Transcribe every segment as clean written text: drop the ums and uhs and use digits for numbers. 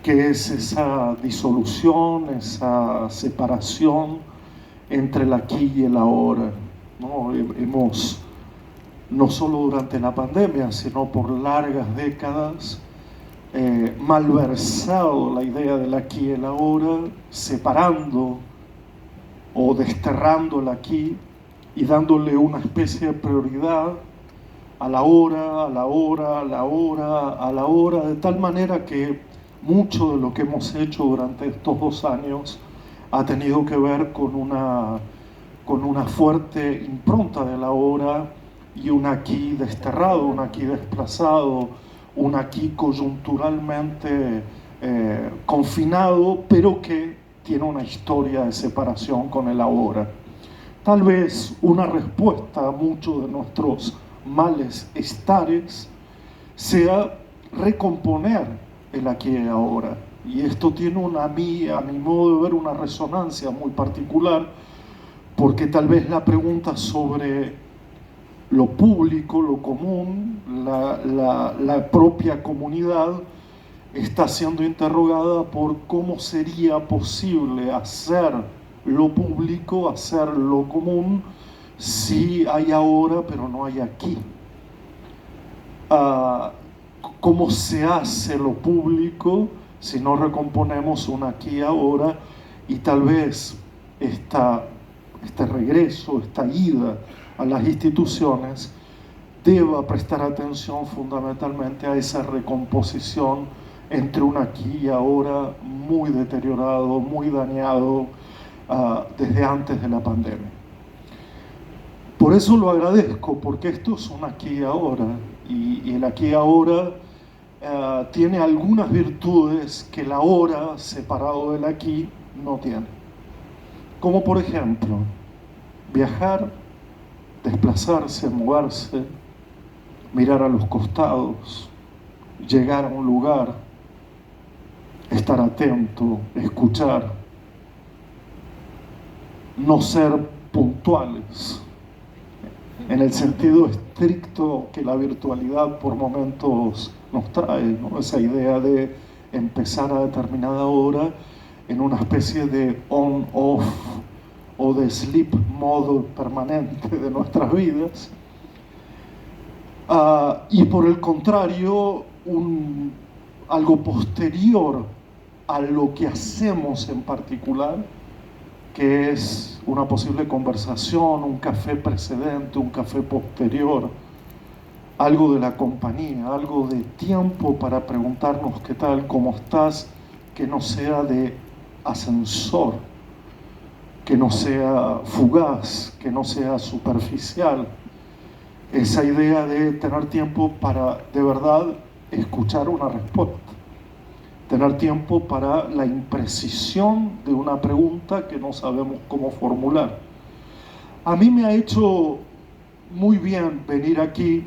que es esa disolución, esa separación entre el aquí y el ahora, ¿no? Hemos, no solo durante la pandemia, sino por largas décadas, malversado la idea del aquí y el ahora, separando o desterrando el aquí y dándole una especie de prioridad a la hora, a la hora, a la hora, a la hora, de tal manera que mucho de lo que hemos hecho durante estos 2 años ha tenido que ver con una fuerte impronta de la hora y un aquí desterrado, un aquí desplazado, un aquí coyunturalmente confinado, pero que tiene una historia de separación con el ahora. Tal vez una respuesta a muchos de nuestros males estares sea recomponer el aquí y ahora. Y esto tiene a mi modo de ver, una resonancia muy particular, porque tal vez la pregunta sobre lo público, lo común, la propia comunidad, está siendo interrogada por cómo sería posible hacer lo público, hacer lo común, si hay ahora pero no hay aquí. ¿Cómo se hace lo público si no recomponemos un aquí y ahora? Y tal vez este regreso, esta ida a las instituciones deba prestar atención fundamentalmente a esa recomposición entre un aquí y ahora muy deteriorado, muy dañado desde antes de la pandemia. Por eso lo agradezco, porque esto es un aquí y ahora, y el aquí y ahora tiene algunas virtudes que el ahora separado del aquí no tiene. Como por ejemplo, viajar, desplazarse, moverse, mirar a los costados, llegar a un lugar, estar atento, escuchar, no ser puntuales, en el sentido estricto que la virtualidad por momentos nos trae, ¿no? Esa idea de empezar a determinada hora en una especie de on-off o de sleep mode permanente de nuestras vidas. Y por el contrario, algo posterior a lo que hacemos en particular, que es una posible conversación, un café precedente, un café posterior, algo de la compañía, algo de tiempo para preguntarnos qué tal, cómo estás, que no sea de ascensor, que no sea fugaz, que no sea superficial. Esa idea de tener tiempo para de verdad escuchar una respuesta, tener tiempo para la imprecisión de una pregunta que no sabemos cómo formular. A mí me ha hecho muy bien venir aquí.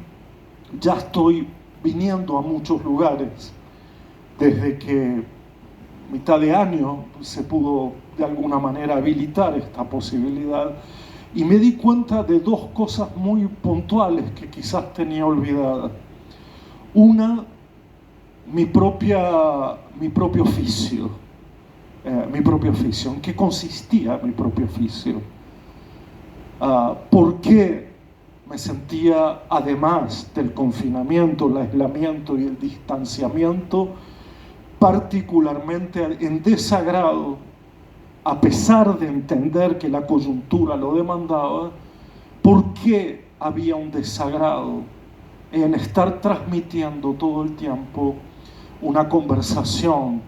Ya estoy viniendo a muchos lugares desde que mitad de año se pudo de alguna manera habilitar esta posibilidad, y me di cuenta de dos cosas muy puntuales que quizás tenía olvidadas. Una, mi propio oficio. ¿En qué consistía mi propio oficio? ¿Por qué me sentía, además del confinamiento, el aislamiento y el distanciamiento, particularmente en desagrado, a pesar de entender que la coyuntura lo demandaba? ¿Por qué había un desagrado en estar transmitiendo todo el tiempo una conversación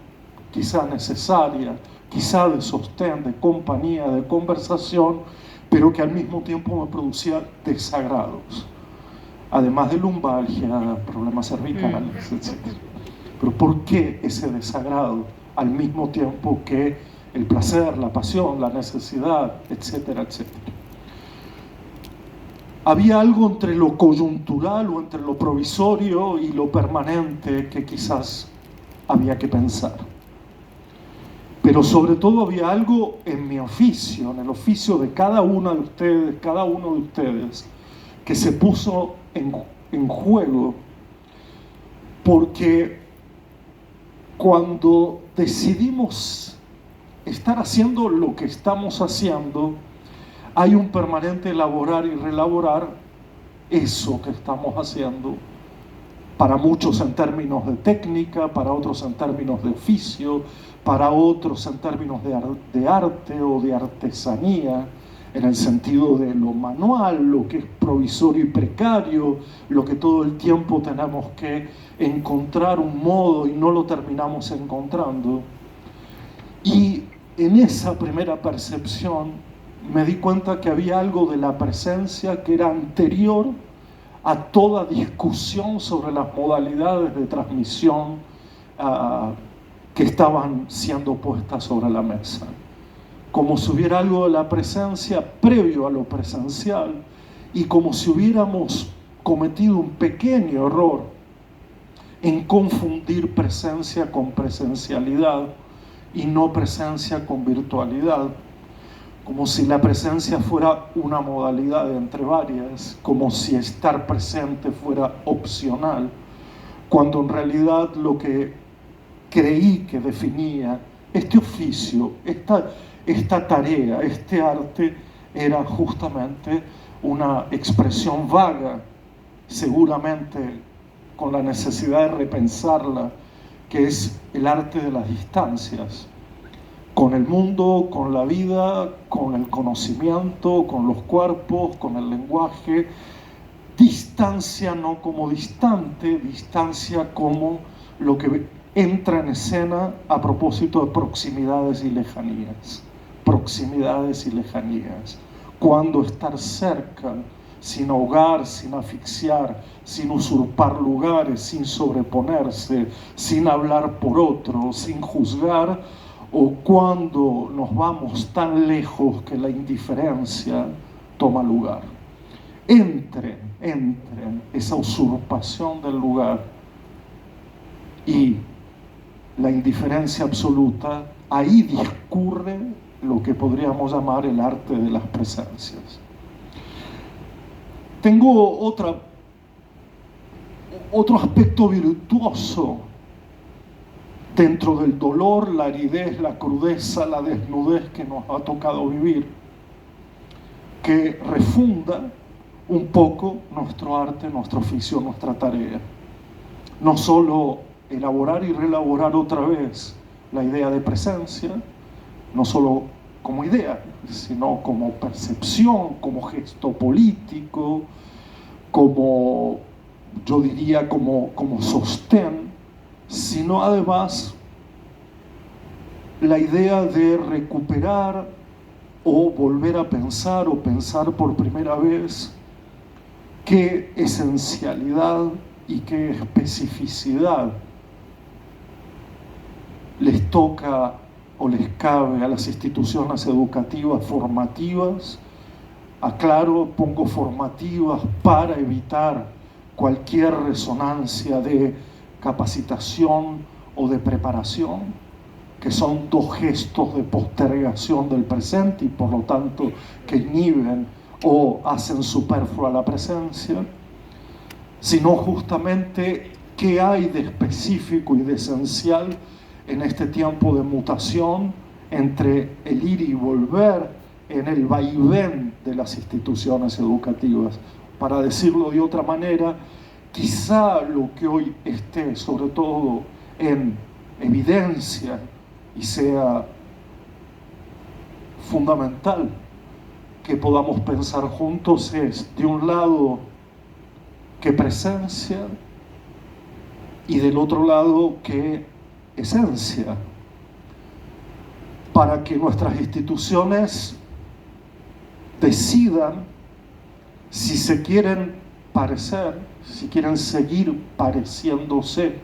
quizá necesaria, quizá de sostén, de compañía, de conversación, pero que al mismo tiempo me producía desagrados, además de lumbalgia, problemas cervicales, etc. Pero ¿por qué ese desagrado al mismo tiempo que el placer, la pasión, la necesidad, etcétera, etcétera? Había algo entre lo coyuntural o entre lo provisorio y lo permanente que quizás había que pensar. Pero sobre todo había algo en mi oficio, en el oficio de cada uno de ustedes, que se puso en juego, porque Cuando decidimos estar haciendo lo que estamos haciendo, hay un permanente elaborar y relaborar eso que estamos haciendo, para muchos en términos de técnica, para otros en términos de oficio, para otros en términos de arte o de artesanía, en el sentido de lo manual, lo que es provisorio y precario, lo que todo el tiempo tenemos que encontrar un modo y no lo terminamos encontrando. Y en esa primera percepción me di cuenta que había algo de la presencia que era anterior a toda discusión sobre las modalidades de transmisión que estaban siendo puestas sobre la mesa. Como si hubiera algo de la presencia previo a lo presencial, y como si hubiéramos cometido un pequeño error en confundir presencia con presencialidad y no presencia con virtualidad, como si la presencia fuera una modalidad entre varias, como si estar presente fuera opcional, cuando en realidad lo que creí que definía este oficio, esta tarea, este arte, era justamente una expresión vaga, seguramente con la necesidad de repensarla, que es el arte de las distancias, con el mundo, con la vida, con el conocimiento, con los cuerpos, con el lenguaje. Distancia no como distante, distancia como lo que entra en escena a propósito de proximidades y lejanías. Proximidades y lejanías. Cuando estar cerca, sin ahogar, sin asfixiar, sin usurpar lugares, sin sobreponerse, sin hablar por otro, sin juzgar, o cuando nos vamos tan lejos que la indiferencia toma lugar. Entren esa usurpación del lugar y la indiferencia absoluta, ahí discurre lo que podríamos llamar el arte de las presencias. Tengo otro aspecto virtuoso dentro del dolor, la aridez, la crudeza, la desnudez que nos ha tocado vivir, que refunda un poco nuestro arte, nuestro oficio, nuestra tarea. No solo elaborar y reelaborar otra vez la idea de presencia, no solo como idea, sino como percepción, como gesto político, como, yo diría, como sostén, sino además la idea de recuperar o volver a pensar o pensar por primera vez qué esencialidad y qué especificidad les toca o les cabe a las instituciones educativas formativas. Aclaro, pongo formativas para evitar cualquier resonancia de capacitación o de preparación, que son dos gestos de postergación del presente y por lo tanto que inhiben o hacen superflua la presencia, sino justamente qué hay de específico y de esencial en este tiempo de mutación entre el ir y volver en el vaivén de las instituciones educativas. Para decirlo de otra manera, quizá lo que hoy esté sobre todo en evidencia y sea fundamental que podamos pensar juntos es, de un lado, qué presencia y del otro lado, qué esencia, para que nuestras instituciones decidan si se quieren parecer, si quieren seguir pareciéndose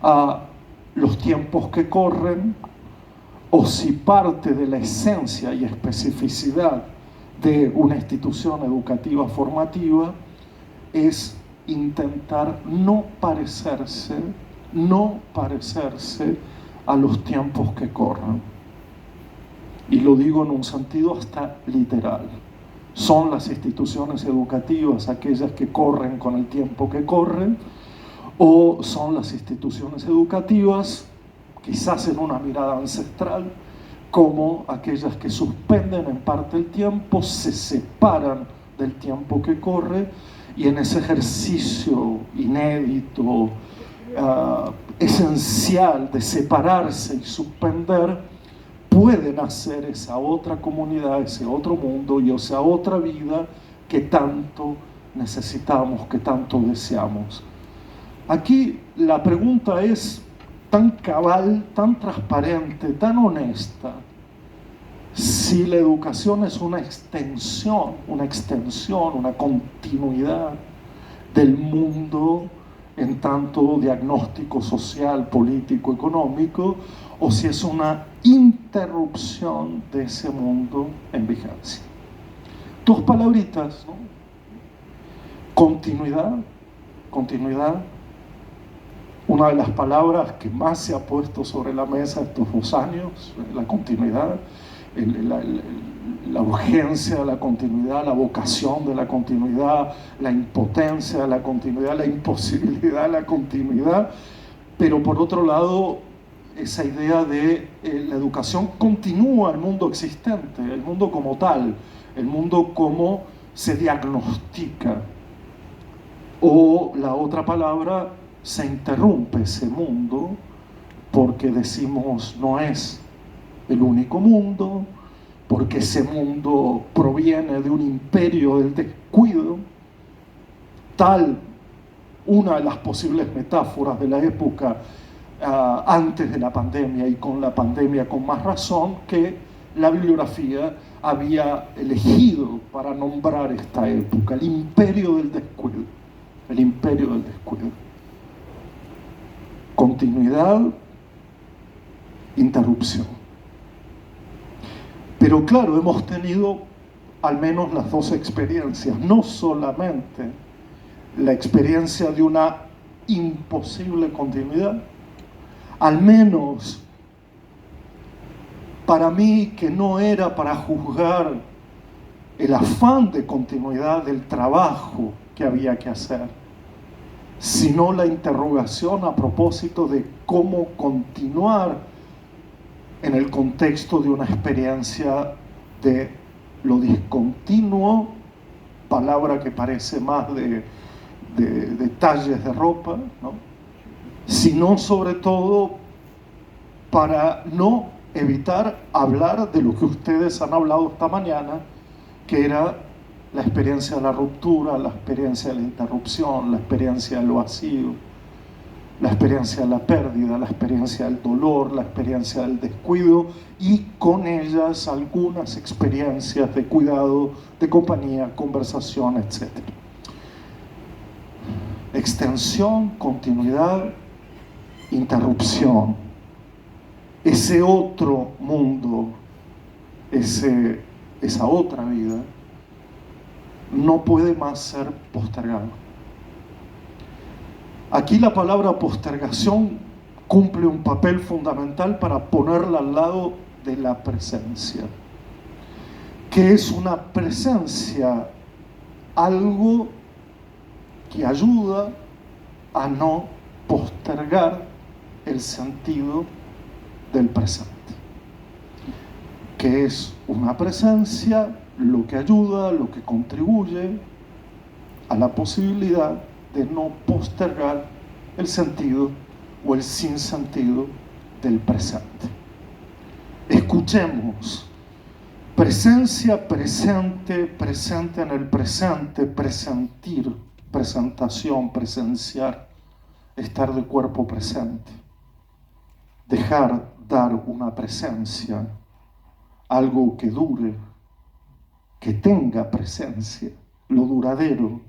a los tiempos que corren, o si parte de la esencia y especificidad de una institución educativa formativa es intentar no parecerse a los tiempos que corren. Y lo digo en un sentido hasta literal. Son las instituciones educativas aquellas que corren con el tiempo que corren, o son las instituciones educativas quizás en una mirada ancestral, como aquellas que suspenden en parte el tiempo, se separan del tiempo que corre, y en ese ejercicio inédito, esencial de separarse y suspender, pueden hacer esa otra comunidad, ese otro mundo y esa otra vida que tanto necesitamos, que tanto deseamos. Aquí la pregunta es tan cabal, tan transparente, tan honesta. Si la educación es una extensión, una continuidad del mundo en tanto diagnóstico social, político, económico, o si es una interrupción de ese mundo en vigencia. Dos palabritas, ¿no? Continuidad. Una de las palabras que más se ha puesto sobre la mesa estos 2 años, la continuidad, la urgencia de la continuidad, la vocación de la continuidad, la impotencia de la continuidad, la imposibilidad de la continuidad, pero por otro lado, esa idea de la educación continúa el mundo existente, el mundo como tal, el mundo como se diagnostica, o la otra palabra, se interrumpe ese mundo porque decimos no es el único mundo, porque ese mundo proviene de un imperio del descuido, tal una de las posibles metáforas de la época antes de la pandemia y con la pandemia con más razón, que la bibliografía había elegido para nombrar esta época, el imperio del descuido, el imperio del descuido. Continuidad, interrupción. Pero claro, hemos tenido al menos las 2 experiencias, no solamente la experiencia de una imposible continuidad, al menos para mí, que no era para juzgar el afán de continuidad del trabajo que había que hacer, sino la interrogación a propósito de cómo continuar en el contexto de una experiencia de lo discontinuo, palabra que parece más de talles de ropa, ¿no? Sino sobre todo para no evitar hablar de lo que ustedes han hablado esta mañana, que era la experiencia de la ruptura, la experiencia de la interrupción, la experiencia del vacío, la experiencia de la pérdida, la experiencia del dolor, la experiencia del descuido, y con ellas algunas experiencias de cuidado, de compañía, conversación, etc. Extensión, continuidad, interrupción. Ese otro mundo, esa otra vida, no puede más ser postergado. Aquí la palabra postergación cumple un papel fundamental para ponerla al lado de la presencia. ¿Qué es una presencia? Algo que ayuda a no postergar el sentido del presente. ¿Qué es una presencia? Lo que ayuda, lo que contribuye a la posibilidad de no postergar el sentido o el sinsentido del presente. Escuchemos: presencia, presente, presente en el presente, presentir, presentación, presenciar, estar de cuerpo presente, dejar dar una presencia, algo que dure, que tenga presencia, lo duradero,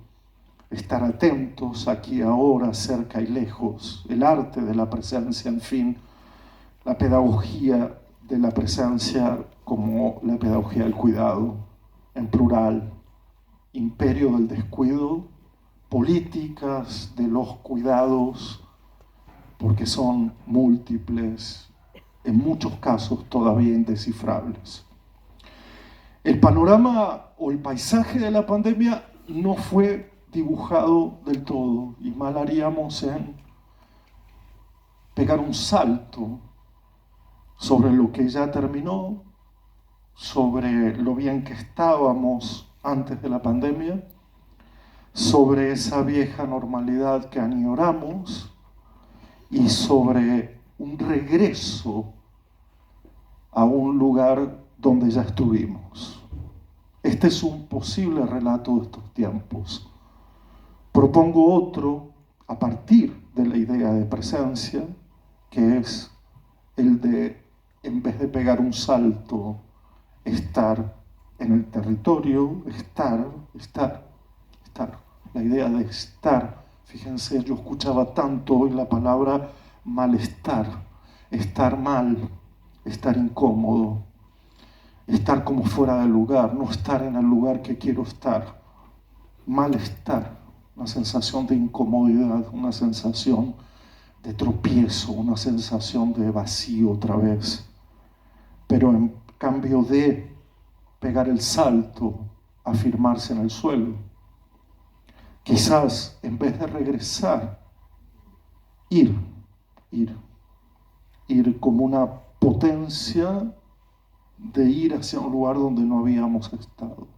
estar atentos aquí, ahora, cerca y lejos, el arte de la presencia, en fin, la pedagogía de la presencia como la pedagogía del cuidado, en plural, imperio del descuido, políticas de los cuidados, porque son múltiples, en muchos casos todavía indescifrables. El panorama o el paisaje de la pandemia no fue dibujado del todo, y mal haríamos en pegar un salto sobre lo que ya terminó, sobre lo bien que estábamos antes de la pandemia, sobre esa vieja normalidad que añoramos y sobre un regreso a un lugar donde ya estuvimos. Este es un posible relato de estos tiempos. Propongo otro a partir de la idea de presencia, que es el de, en vez de pegar un salto, estar en el territorio, estar. La idea de estar. Fíjense, yo escuchaba tanto hoy la palabra malestar, estar mal, estar incómodo, estar como fuera de lugar, no estar en el lugar que quiero estar, malestar, una sensación de incomodidad, una sensación de tropiezo, una sensación de vacío otra vez. Pero en cambio de pegar el salto, afirmarse en el suelo, quizás en vez de regresar, ir como una potencia de ir hacia un lugar donde no habíamos estado,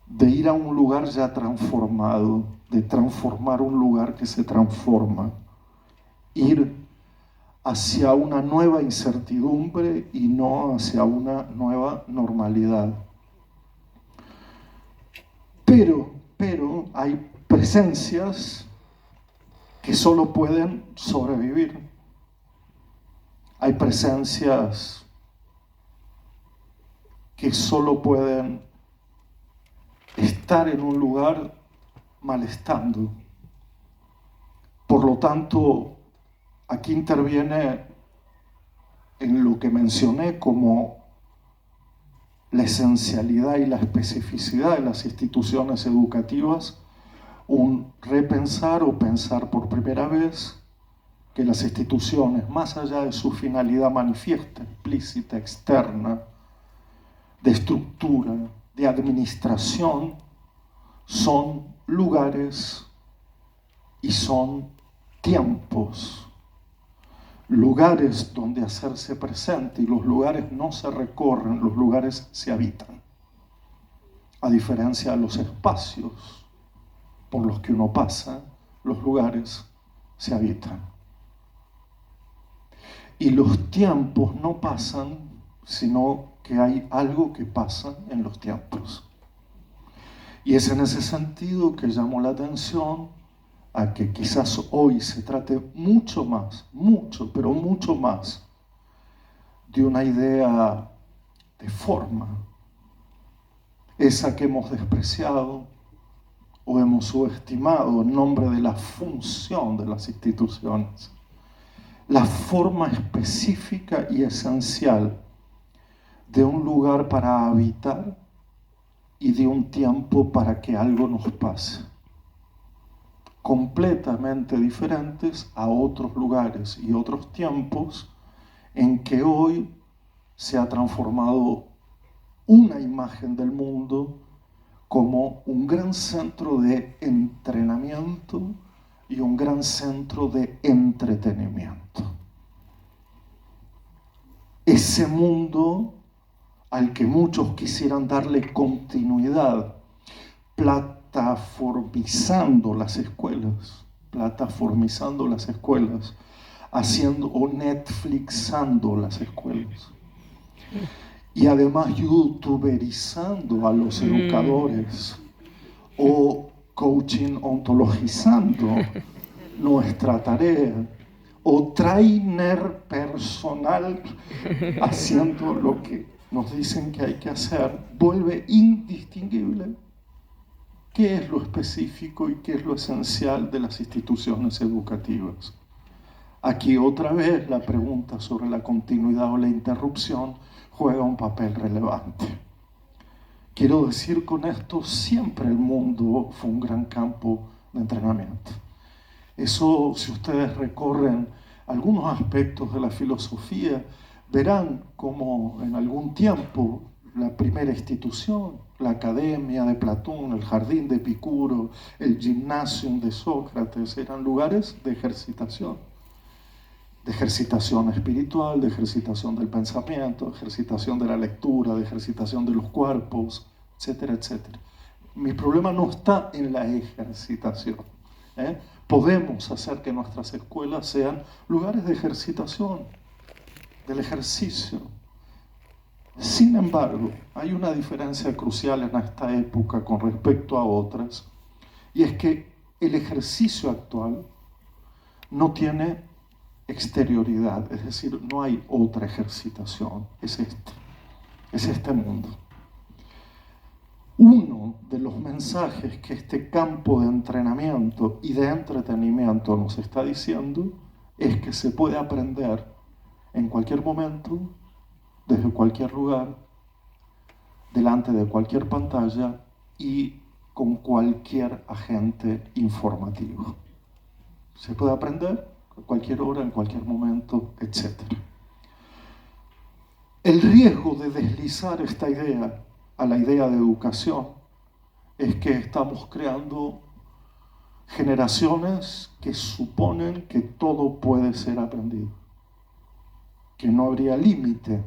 de ir a un lugar ya transformado, de transformar un lugar que se transforma, ir hacia una nueva incertidumbre y no hacia una nueva normalidad. Pero hay presencias que solo pueden sobrevivir. Hay presencias que solo pueden estar en un lugar malestando. Por lo tanto, aquí interviene en lo que mencioné como la esencialidad y la especificidad de las instituciones educativas, un repensar o pensar por primera vez que las instituciones, más allá de su finalidad manifiesta, explícita, externa, de estructura, de administración, son lugares y son tiempos. Lugares donde hacerse presente, y los lugares no se recorren, los lugares se habitan. A diferencia de los espacios por los que uno pasa, los lugares se habitan. Y los tiempos no pasan, sino que hay algo que pasa en los tiempos. Y es en ese sentido que llamó la atención a que quizás hoy se trate mucho más, pero mucho más, de una idea de forma, esa que hemos despreciado o hemos subestimado en nombre de la función de las instituciones, la forma específica y esencial de un lugar para habitar y de un tiempo para que algo nos pase, completamente diferentes a otros lugares y otros tiempos en que hoy se ha transformado una imagen del mundo como un gran centro de entrenamiento y un gran centro de entretenimiento. Ese mundo al que muchos quisieran darle continuidad, plataformizando las escuelas, haciendo o Netflixando las escuelas. Y además youtuberizando a los educadores o coaching ontologizando nuestra tarea o trainer personal haciendo lo que nos dicen que hay que hacer, vuelve indistinguible qué es lo específico y qué es lo esencial de las instituciones educativas. Aquí otra vez la pregunta sobre la continuidad o la interrupción juega un papel relevante. Quiero decir con esto, siempre el mundo fue un gran campo de entrenamiento. Eso, si ustedes recorren algunos aspectos de la filosofía, verán cómo en algún tiempo la primera institución, la academia de Platón, el jardín de Epicuro, el gimnasium de Sócrates, eran lugares de ejercitación, de ejercitación espiritual, de ejercitación del pensamiento, de ejercitación de la lectura, de ejercitación de los cuerpos, etcétera, etcétera. Mi problema no está en la ejercitación. Podemos hacer que nuestras escuelas sean lugares de ejercitación, del ejercicio. Sin embargo, hay una diferencia crucial en esta época con respecto a otras, y es que el ejercicio actual no tiene exterioridad, es decir, no hay otra ejercitación, es este mundo. Uno de los mensajes que este campo de entrenamiento y de entretenimiento nos está diciendo es que se puede aprender en cualquier momento, desde cualquier lugar, delante de cualquier pantalla y con cualquier agente informativo. Se puede aprender a cualquier hora, en cualquier momento, etc. El riesgo de deslizar esta idea a la idea de educación es que estamos creando generaciones que suponen que todo puede ser aprendido, que no habría límite,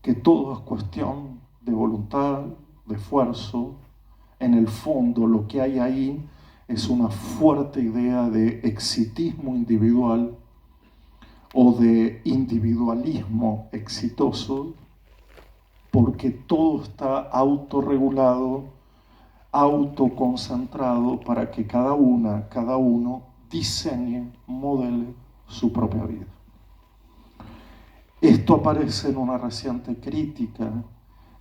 que todo es cuestión de voluntad, de esfuerzo. En el fondo, lo que hay ahí es una fuerte idea de exitismo individual o de individualismo exitoso, porque todo está autorregulado, autoconcentrado para que cada uno diseñe, modele su propia vida. Esto aparece en una reciente crítica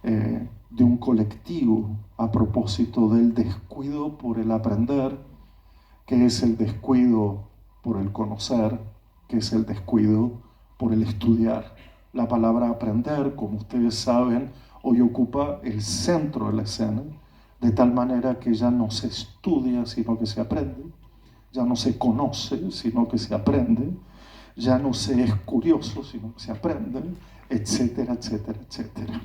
de un colectivo a propósito del descuido por el aprender, que es el descuido por el conocer, que es el descuido por el estudiar. La palabra aprender, como ustedes saben, hoy ocupa el centro de la escena, de tal manera que ya no se estudia, sino que se aprende, ya no se conoce, sino que se aprende, ya no se es curioso, sino que se aprende, etcétera, etcétera, etcétera.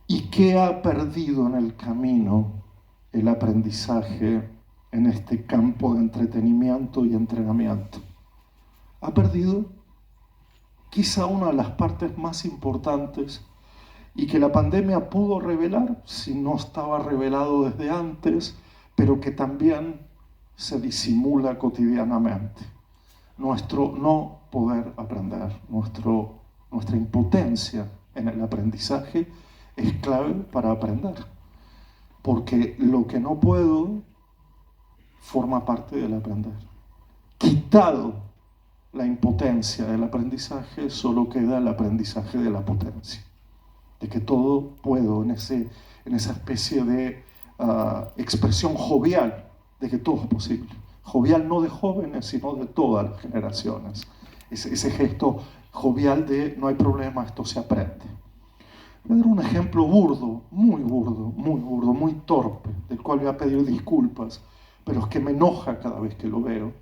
¿Y qué ha perdido en el camino el aprendizaje en este campo de entretenimiento y entrenamiento? Ha perdido quizá una de las partes más importantes y que la pandemia pudo revelar, si no estaba revelado desde antes, pero que también se disimula cotidianamente. Nuestro no poder aprender, nuestra impotencia en el aprendizaje es clave para aprender, porque lo que no puedo forma parte del aprender. Quitado la impotencia del aprendizaje, solo queda el aprendizaje de la potencia, de que todo puedo en esa especie de expresión jovial, de que todo es posible. Jovial no de jóvenes, sino de todas las generaciones. Ese gesto jovial de no hay problema, esto se aprende. Voy a dar un ejemplo burdo, muy torpe, del cual voy a pedir disculpas, pero es que me enoja cada vez que lo veo,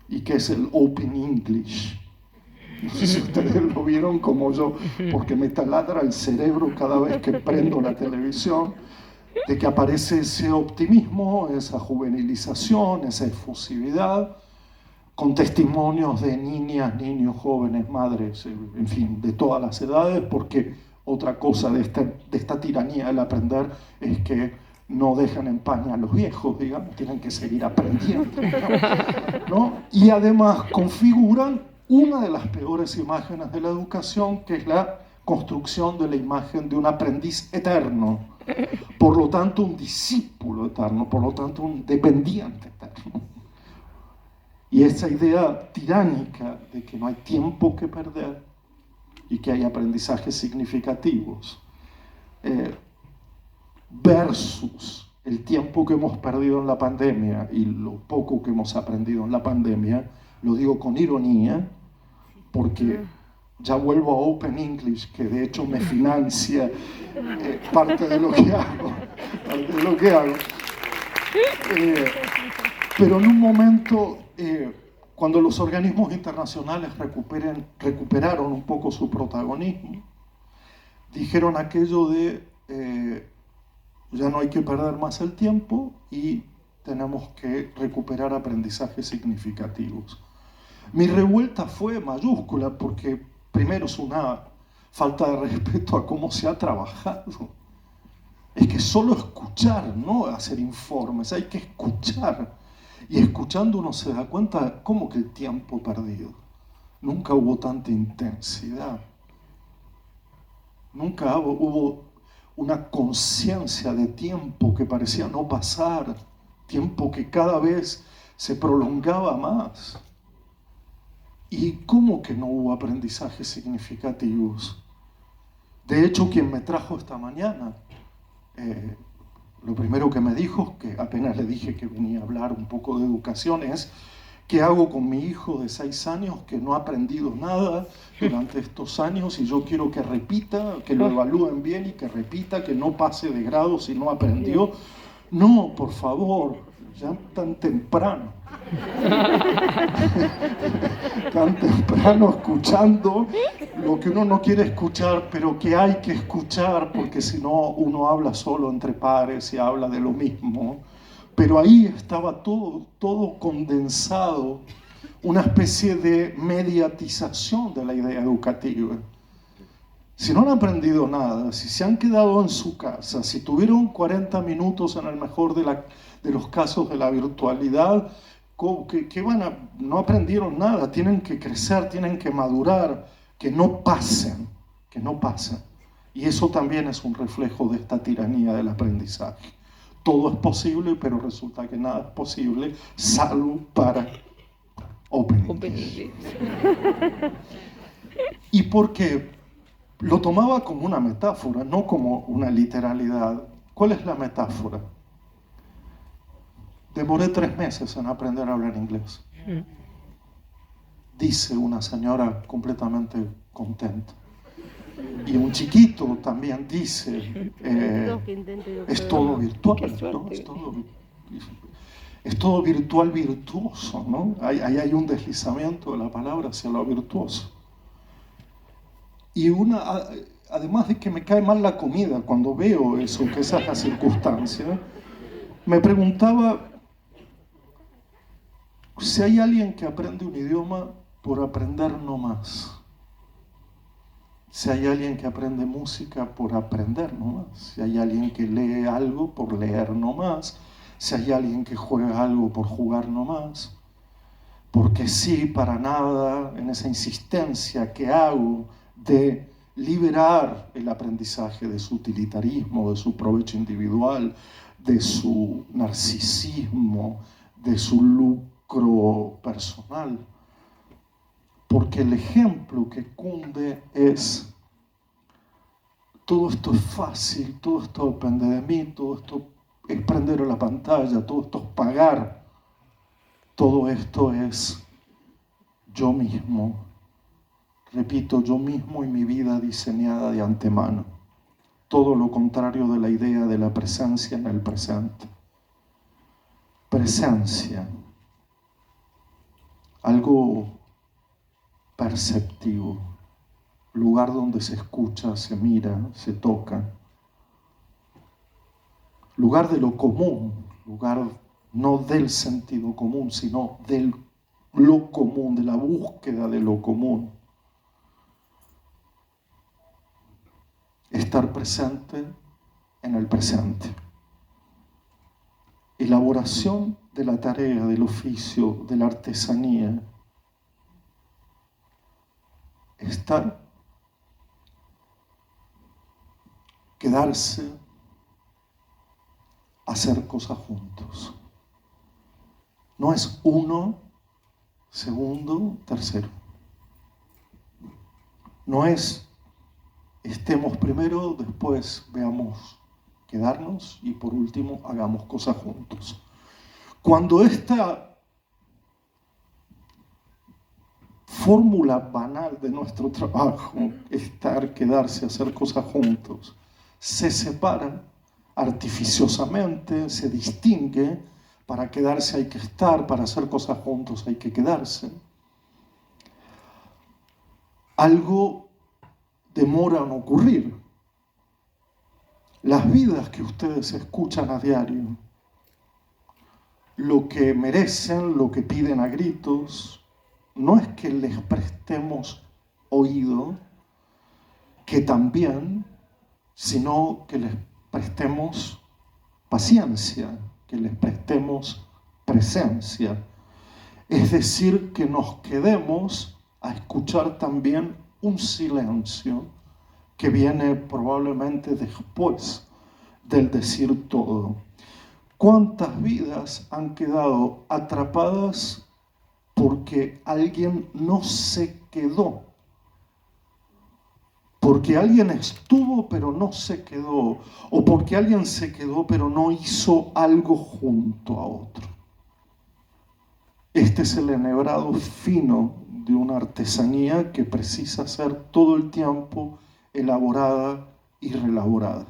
y que es el Open English. No sé si ustedes lo vieron como yo, porque me taladra el cerebro cada vez que prendo la televisión, de que aparece ese optimismo, esa juvenilización, esa efusividad, con testimonios de niñas, niños, jóvenes, madres, en fin, de todas las edades, porque otra cosa de esta tiranía del aprender es que no dejan en paz a los viejos, digamos, tienen que seguir aprendiendo, ¿no? Y además configuran una de las peores imágenes de la educación, que es la construcción de la imagen de un aprendiz eterno, por lo tanto un discípulo eterno, por lo tanto un dependiente eterno. Y esa idea tiránica de que no hay tiempo que perder y que hay aprendizajes significativos, versus el tiempo que hemos perdido en la pandemia y lo poco que hemos aprendido en la pandemia, lo digo con ironía, porque ya vuelvo a Open English, que de hecho me financia parte de lo que hago. Pero en un momento, cuando los organismos internacionales recuperaron un poco su protagonismo, dijeron aquello de ya no hay que perder más el tiempo y tenemos que recuperar aprendizajes significativos. Mi revuelta fue mayúscula porque primero es una falta de respeto a cómo se ha trabajado. Es que solo escuchar, no hacer informes, hay que escuchar. Y escuchando uno se da cuenta cómo que el tiempo perdido. Nunca hubo tanta intensidad. Nunca hubo una conciencia de tiempo que parecía no pasar. Tiempo que cada vez se prolongaba más. ¿Y cómo que no hubo aprendizajes significativos? De hecho, quien me trajo esta mañana, lo primero que me dijo, que apenas le dije que venía a hablar un poco de educación, es ¿qué hago con mi hijo de 6 años que no ha aprendido nada durante estos años y yo quiero que repita, que lo evalúen bien y que repita, que no pase de grado si no aprendió? No, por favor, ya tan temprano. Tan temprano escuchando lo que uno no quiere escuchar, pero que hay que escuchar, porque si no uno habla solo entre pares y habla de lo mismo. Pero ahí estaba todo condensado, una especie de mediatización de la idea educativa. Si no han aprendido nada, si se han quedado en su casa, si tuvieron 40 minutos en el mejor de los casos de la virtualidad, no aprendieron nada, tienen que crecer, tienen que madurar, que no pasen, que no pasen. Y eso también es un reflejo de esta tiranía del aprendizaje. Todo es posible, pero resulta que nada es posible, salvo para Open English. ¿Y por qué? Lo tomaba como una metáfora, no como una literalidad. ¿Cuál es la metáfora? Demoré 3 meses en aprender a hablar inglés. Dice una señora completamente contenta. Y un chiquito también dice, es todo virtual, ¿no? Es todo virtual virtuoso, ¿no? Ahí hay un deslizamiento de la palabra hacia lo virtuoso. Y además de que me cae mal la comida cuando veo eso, que esa es la circunstancia, me preguntaba si hay alguien que aprende un idioma por aprender no más. Si hay alguien que aprende música por aprender no más. Si hay alguien que lee algo por leer no más. Si hay alguien que juega algo por jugar no más. Porque sí, para nada, en esa insistencia que hago de liberar el aprendizaje de su utilitarismo, de su provecho individual, de su narcisismo, de su lucro personal. Porque el ejemplo que cunde es: todo esto es fácil, todo esto depende de mí, todo esto es prender la pantalla, todo esto es pagar, todo esto es yo mismo. Repito, yo mismo y mi vida diseñada de antemano. Todo lo contrario de la idea de la presencia en el presente. Presencia. Algo perceptivo. Lugar donde se escucha, se mira, se toca. Lugar de lo común. Lugar no del sentido común, sino de lo común, de la búsqueda de lo común. Estar presente en el presente. Elaboración de la tarea, del oficio, de la artesanía. Estar, quedarse, hacer cosas juntos. No es uno, segundo, tercero. No es estemos primero, después veamos quedarnos y por último hagamos cosas juntos. Cuando esta fórmula banal de nuestro trabajo, estar, quedarse, hacer cosas juntos, se separa artificiosamente, se distingue, para quedarse hay que estar, para hacer cosas juntos hay que quedarse. Algo demora en ocurrir. Las vidas que ustedes escuchan a diario, lo que merecen, lo que piden a gritos, no es que les prestemos oído, que también, sino que les prestemos paciencia, que les prestemos presencia. Es decir, que nos quedemos a escuchar también un silencio que viene probablemente después del decir todo. ¿Cuántas vidas han quedado atrapadas porque alguien no se quedó? Porque alguien estuvo pero no se quedó, o porque alguien se quedó pero no hizo algo junto a otro. Este es el enhebrado fino de una artesanía que precisa ser todo el tiempo elaborada y reelaborada.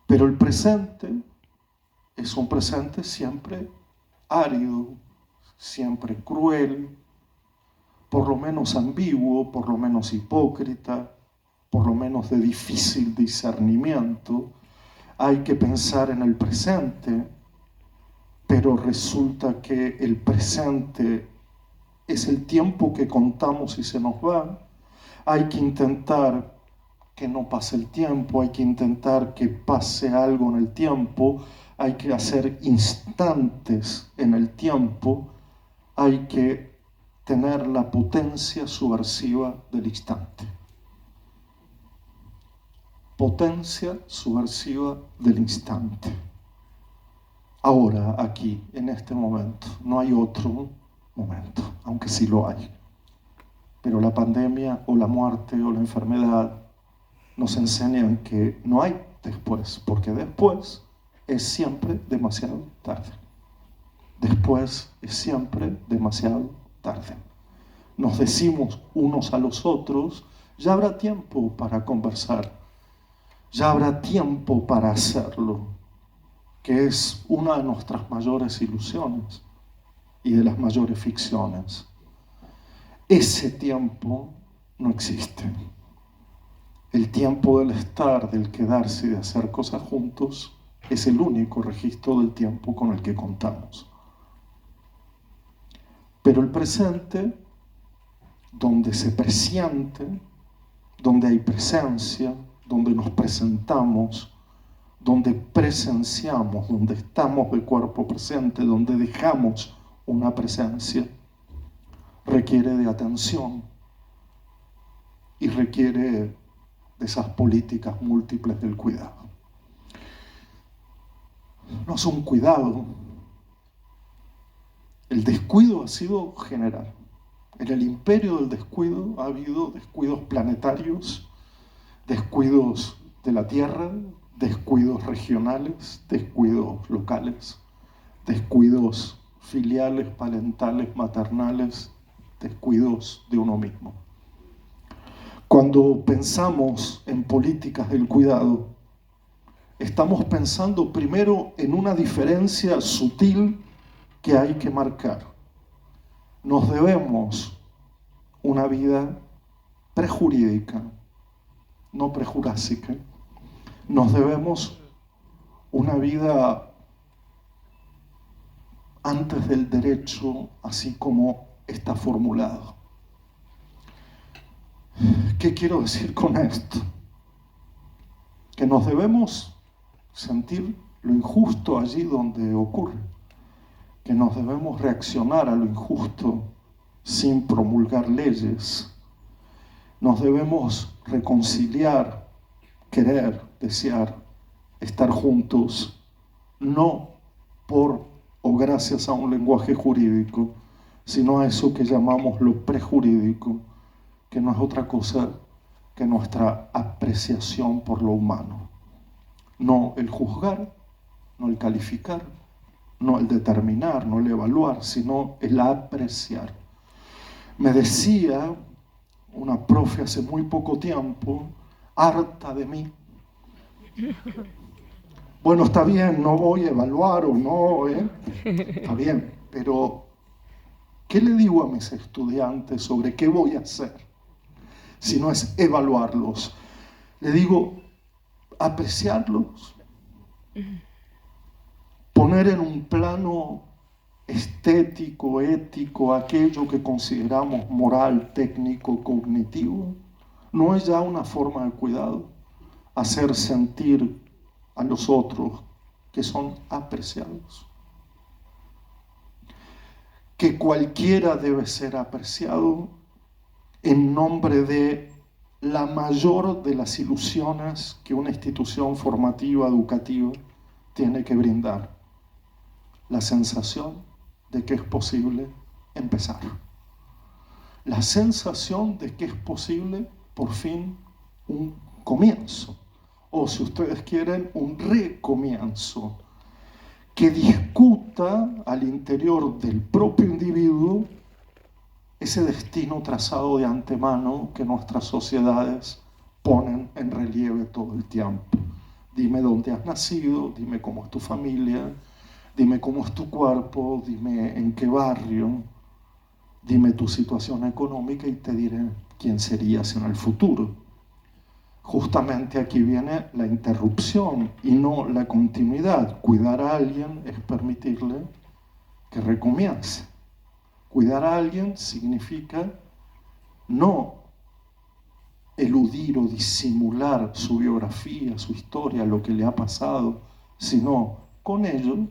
Pero el presente es un presente siempre árido, siempre cruel, por lo menos ambiguo, por lo menos hipócrita, por lo menos de difícil discernimiento. Hay que pensar en el presente, pero resulta que el presente es el tiempo que contamos y se nos va. Hay que intentar que no pase el tiempo, hay que intentar que pase algo en el tiempo, hay que hacer instantes en el tiempo, hay que tener la potencia subversiva del instante. Potencia subversiva del instante. Ahora, aquí, en este momento, no hay otro momento, aunque sí lo hay. Pero la pandemia o la muerte o la enfermedad nos enseñan que no hay después, porque después es siempre demasiado tarde. Después es siempre demasiado tarde. Nos decimos unos a los otros, ya habrá tiempo para conversar, ya habrá tiempo para hacerlo, que es una de nuestras mayores ilusiones y de las mayores ficciones. Ese tiempo no existe. El tiempo del estar, del quedarse y de hacer cosas juntos es el único registro del tiempo con el que contamos. Pero el presente, donde se presiente, donde hay presencia, donde nos presentamos, donde presenciamos, donde estamos de cuerpo presente, donde dejamos una presencia, requiere de atención y requiere de esas políticas múltiples del cuidado. No es un cuidado. El descuido ha sido general. En el imperio del descuido ha habido descuidos planetarios, descuidos de la tierra, descuidos regionales, descuidos locales, descuidos filiales, parentales, maternales, descuidos de uno mismo. Cuando pensamos en políticas del cuidado, estamos pensando primero en una diferencia sutil que hay que marcar. Nos debemos una vida prejurídica, no prejurásica. Nos debemos una vida antes del derecho, así como está formulado. ¿Qué quiero decir con esto? Que nos debemos sentir lo injusto allí donde ocurre, que nos debemos reaccionar a lo injusto sin promulgar leyes, nos debemos reconciliar, querer, desear, estar juntos, no por o gracias a un lenguaje jurídico, sino a eso que llamamos lo prejurídico, que no es otra cosa que nuestra apreciación por lo humano. No el juzgar, no el calificar, no el determinar, no el evaluar, sino el apreciar. Me decía una profe hace muy poco tiempo, harta de mí. Bueno, está bien, no voy a evaluar o no, está bien, pero ¿qué le digo a mis estudiantes sobre qué voy a hacer? Si no es evaluarlos. Le digo, apreciarlos, poner en un plano estético, ético, aquello que consideramos moral, técnico, cognitivo, no es ya una forma de cuidado, hacer sentir a los otros que son apreciados. Que cualquiera debe ser apreciado en nombre de la mayor de las ilusiones que una institución formativa, educativa, tiene que brindar: la sensación de que es posible empezar. La sensación de que es posible, por fin, un comienzo. O, si ustedes quieren, un recomienzo que discuta al interior del propio individuo ese destino trazado de antemano que nuestras sociedades ponen en relieve todo el tiempo. Dime dónde has nacido, dime cómo es tu familia, dime cómo es tu cuerpo, dime en qué barrio, dime tu situación económica y te diré quién serías en el futuro. Justamente aquí viene la interrupción y no la continuidad. Cuidar a alguien es permitirle que recomience. Cuidar a alguien significa no eludir o disimular su biografía, su historia, lo que le ha pasado, sino con ello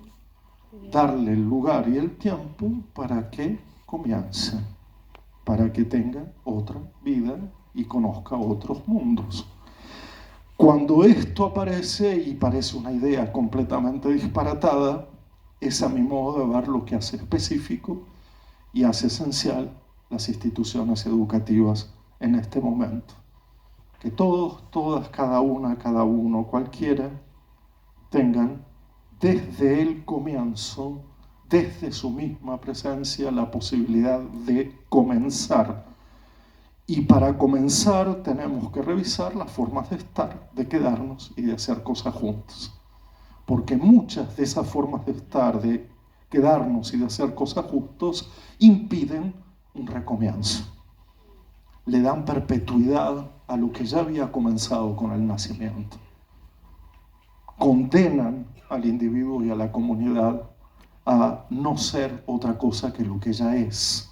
darle el lugar y el tiempo para que comience, para que tenga otra vida y conozca otros mundos. Cuando esto aparece, y parece una idea completamente disparatada, es a mi modo de ver lo que hace específico y hace esencial las instituciones educativas en este momento. Que todos, todas, cada una, cada uno, cualquiera, tengan desde el comienzo, desde su misma presencia, la posibilidad de comenzar. Y para comenzar tenemos que revisar las formas de estar, de quedarnos y de hacer cosas juntos. Porque muchas de esas formas de estar, de quedarnos y de hacer cosas juntos, impiden un recomienzo. Le dan perpetuidad a lo que ya había comenzado con el nacimiento. Condenan al individuo y a la comunidad a no ser otra cosa que lo que ya es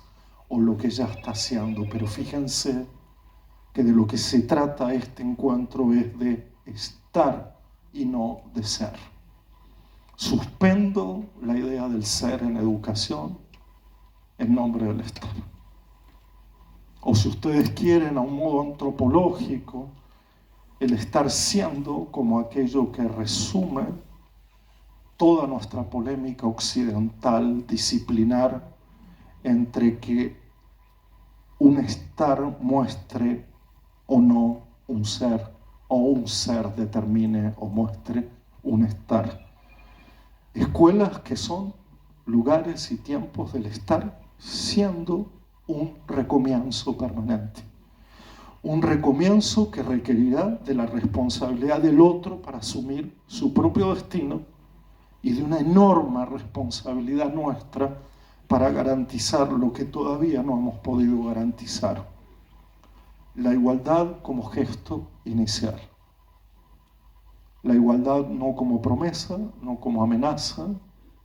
o lo que ya está haciendo. Pero fíjense que de lo que se trata este encuentro es de estar y no de ser. Suspendo la idea del ser en educación en nombre del estar. O, si ustedes quieren, a un modo antropológico, el estar siendo como aquello que resume toda nuestra polémica occidental disciplinar entre que un estar muestre o no un ser, o un ser determine o muestre un estar. Escuelas que son lugares y tiempos del estar siendo un recomienzo permanente. Un recomienzo que requerirá de la responsabilidad del otro para asumir su propio destino y de una enorme responsabilidad nuestra para garantizar lo que todavía no hemos podido garantizar: la igualdad como gesto inicial. La igualdad no como promesa, no como amenaza,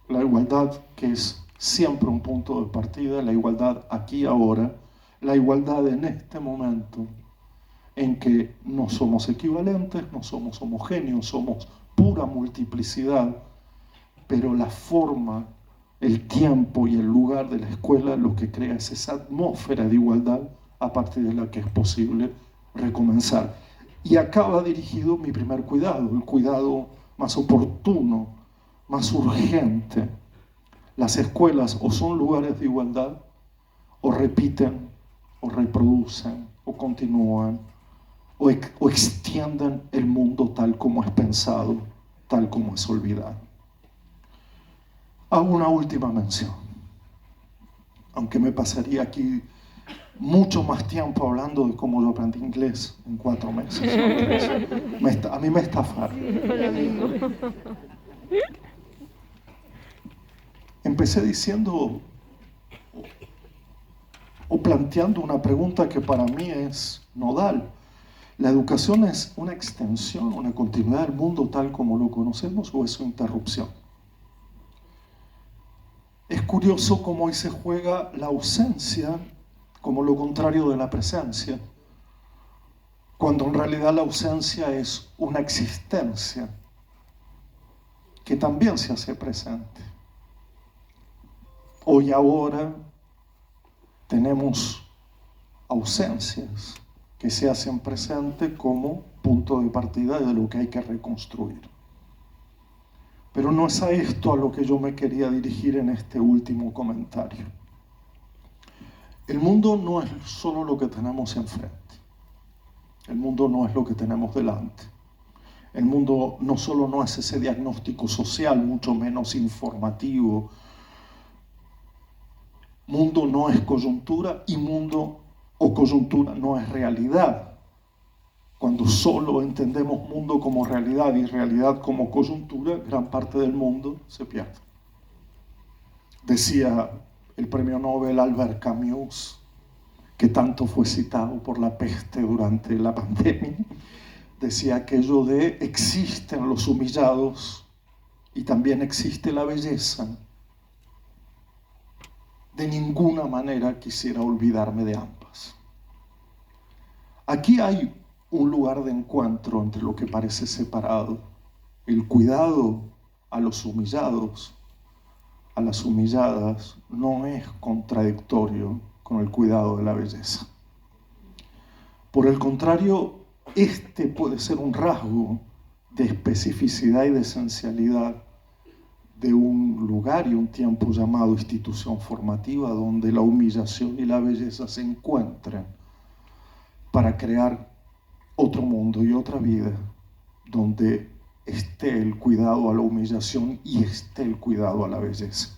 la igualdad que es siempre un punto de partida, la igualdad aquí ahora, la igualdad en este momento en que no somos equivalentes, no somos homogéneos, somos pura multiplicidad, pero la forma, el tiempo y el lugar de la escuela lo que crea es esa atmósfera de igualdad a partir de la que es posible recomenzar. Y acá va dirigido mi primer cuidado, el cuidado más oportuno, más urgente. Las escuelas o son lugares de igualdad, o repiten, o reproducen, o continúan, o extienden el mundo tal como es pensado, tal como es olvidado. Hago una última mención, aunque me pasaría aquí mucho más tiempo hablando de cómo yo aprendí inglés en 4 meses. A mí me estafaron. Empecé diciendo o planteando una pregunta que para mí es nodal. ¿La educación es una extensión, una continuidad del mundo tal como lo conocemos, o es su interrupción? Es curioso cómo hoy se juega la ausencia como lo contrario de la presencia, cuando en realidad la ausencia es una existencia que también se hace presente. Hoy ahora tenemos ausencias que se hacen presentes como punto de partida de lo que hay que reconstruir. Pero no es a esto a lo que yo me quería dirigir en este último comentario. El mundo no es solo lo que tenemos enfrente. El mundo no es lo que tenemos delante. El mundo no solo no es ese diagnóstico social, mucho menos informativo. Mundo no es coyuntura y mundo o coyuntura no es realidad. Cuando solo entendemos mundo como realidad y realidad como coyuntura, gran parte del mundo se pierde. Decía el premio Nobel Albert Camus, que tanto fue citado por la peste durante la pandemia, decía aquello de existen los humillados y también existe la belleza. De ninguna manera quisiera olvidarme de ambas. Aquí hay un lugar de encuentro entre lo que parece separado, el cuidado a los humillados, a las humilladas, no es contradictorio con el cuidado de la belleza. Por el contrario, este puede ser un rasgo de especificidad y de esencialidad de un lugar y un tiempo llamado institución formativa, donde la humillación y la belleza se encuentran para crear otro mundo y otra vida, donde esté el cuidado a la humillación y esté el cuidado a la belleza.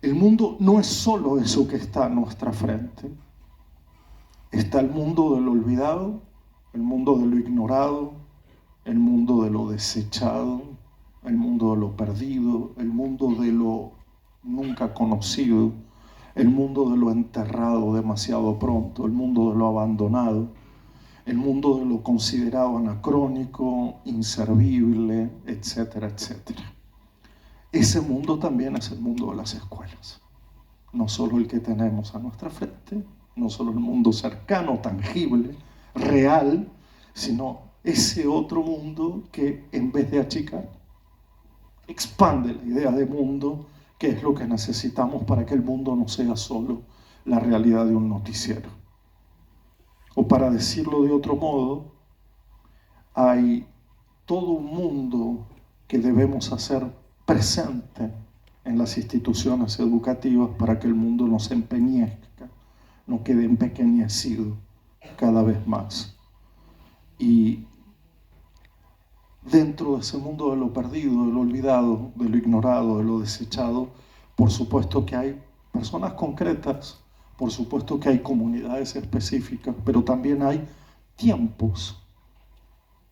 El mundo no es solo eso que está a nuestra frente. Está el mundo del olvidado, el mundo de lo ignorado, el mundo de lo desechado, el mundo de lo perdido, el mundo de lo nunca conocido, el mundo de lo enterrado demasiado pronto, el mundo de lo abandonado, el mundo de lo considerado anacrónico, inservible, etcétera, etcétera. Ese mundo también es el mundo de las escuelas. No solo el que tenemos a nuestra frente, no solo el mundo cercano, tangible, real, sino ese otro mundo que en vez de achicar, expande la idea de mundo, que es lo que necesitamos para que el mundo no sea solo la realidad de un noticiero. O para decirlo de otro modo, hay todo un mundo que debemos hacer presente en las instituciones educativas para que el mundo no se empeñezca, no quede empequeñecido cada vez más. Y dentro de ese mundo de lo perdido, de lo olvidado, de lo ignorado, de lo desechado, por supuesto que hay personas concretas, por supuesto que hay comunidades específicas, pero también hay tiempos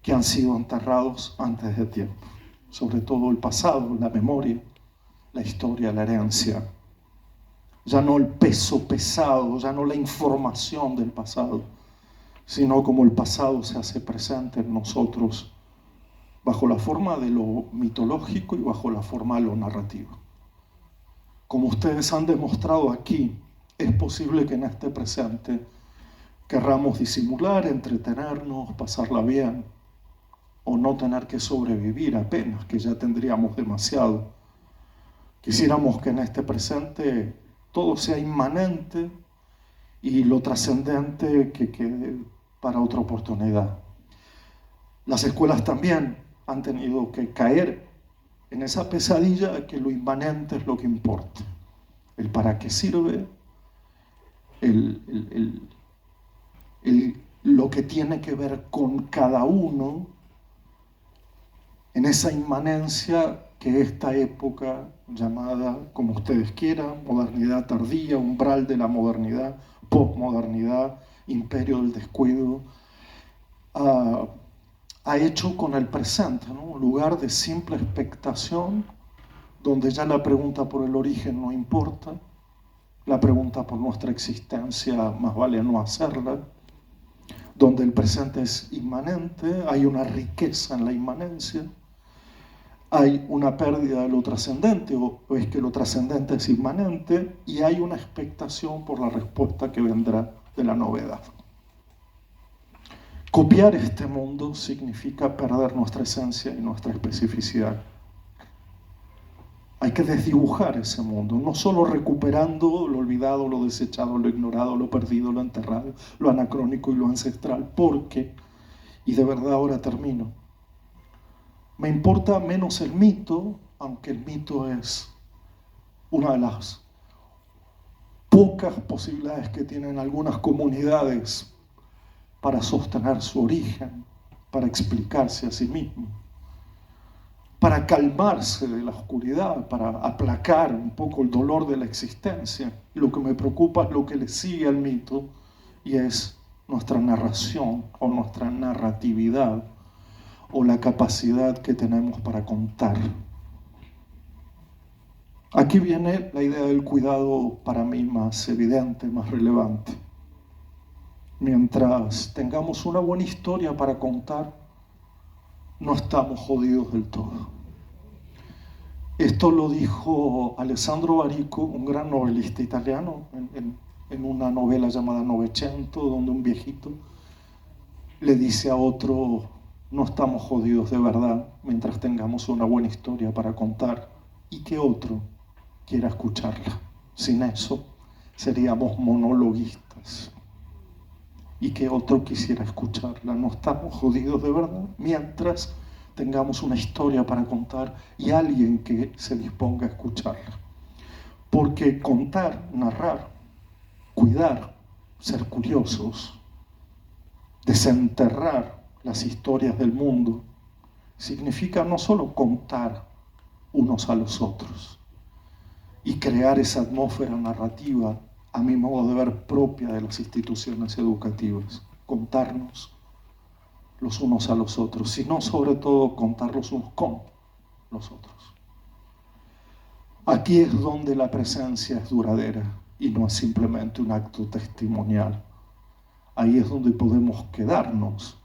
que han sido enterrados antes de tiempo. Sobre todo el pasado, la memoria, la historia, la herencia. Ya no el peso pesado, ya no la información del pasado, sino como el pasado se hace presente en nosotros bajo la forma de lo mitológico y bajo la forma de lo narrativo. Como ustedes han demostrado aquí, es posible que en este presente querramos disimular, entretenernos, pasarla bien, o no tener que sobrevivir apenas, que ya tendríamos demasiado. Quisiéramos que en este presente todo sea inmanente y lo trascendente que quede para otra oportunidad. Las escuelas también han tenido que caer en esa pesadilla de que lo inmanente es lo que importa. El para qué sirve, lo que tiene que ver con cada uno, en esa inmanencia que esta época llamada, como ustedes quieran, modernidad tardía, umbral de la modernidad, posmodernidad, imperio del descuido, ha hecho con el presente, ¿no? Un lugar de simple expectación, donde ya la pregunta por el origen no importa, la pregunta por nuestra existencia más vale no hacerla, donde el presente es inmanente, hay una riqueza en la inmanencia, hay una pérdida de lo trascendente, o es que lo trascendente es inmanente, y hay una expectación por la respuesta que vendrá de la novedad. Copiar este mundo significa perder nuestra esencia y nuestra especificidad. Hay que desdibujar ese mundo, no solo recuperando lo olvidado, lo desechado, lo ignorado, lo perdido, lo enterrado, lo anacrónico y lo ancestral, porque, y de verdad ahora termino, me importa menos el mito, aunque el mito es una de las pocas posibilidades que tienen algunas comunidades para sostener su origen, para explicarse a sí mismo, para calmarse de la oscuridad, para aplacar un poco el dolor de la existencia. Y lo que me preocupa es lo que le sigue al mito, y es nuestra narración o nuestra narratividad, o la capacidad que tenemos para contar. Aquí viene la idea del cuidado para mí más evidente, más relevante. Mientras tengamos una buena historia para contar, no estamos jodidos del todo. Esto lo dijo Alessandro Barico, un gran novelista italiano, en una novela llamada Novecento, donde un viejito le dice a otro: no estamos jodidos de verdad mientras tengamos una buena historia para contar, y que otro quiera escucharla. Sin eso seríamos monologuistas, y que otro quisiera escucharla. No estamos jodidos de verdad mientras tengamos una historia para contar y alguien que se disponga a escucharla. Porque contar, narrar, cuidar, ser curiosos, desenterrar las historias del mundo, significa no solo contar unos a los otros y crear esa atmósfera narrativa, a mi modo de ver, propia de las instituciones educativas, contarnos los unos a los otros, sino sobre todo contar los unos con los otros. Aquí es donde la presencia es duradera y no es simplemente un acto testimonial. Ahí es donde podemos quedarnos,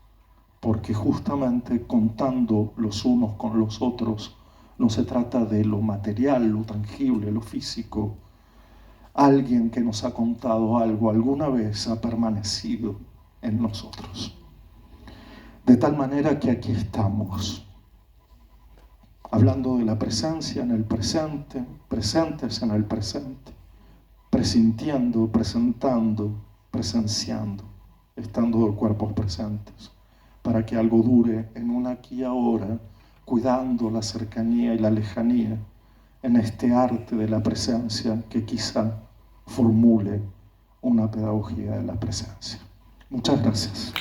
porque justamente contando los unos con los otros no se trata de lo material, lo tangible, lo físico. Alguien que nos ha contado algo alguna vez ha permanecido en nosotros. De tal manera que aquí estamos, hablando de la presencia en el presente, presentes en el presente, presintiendo, presentando, presenciando, estando de cuerpos presentes, para que algo dure en un aquí y ahora, cuidando la cercanía y la lejanía, en este arte de la presencia que quizá formule una pedagogía de la presencia. Muchas gracias.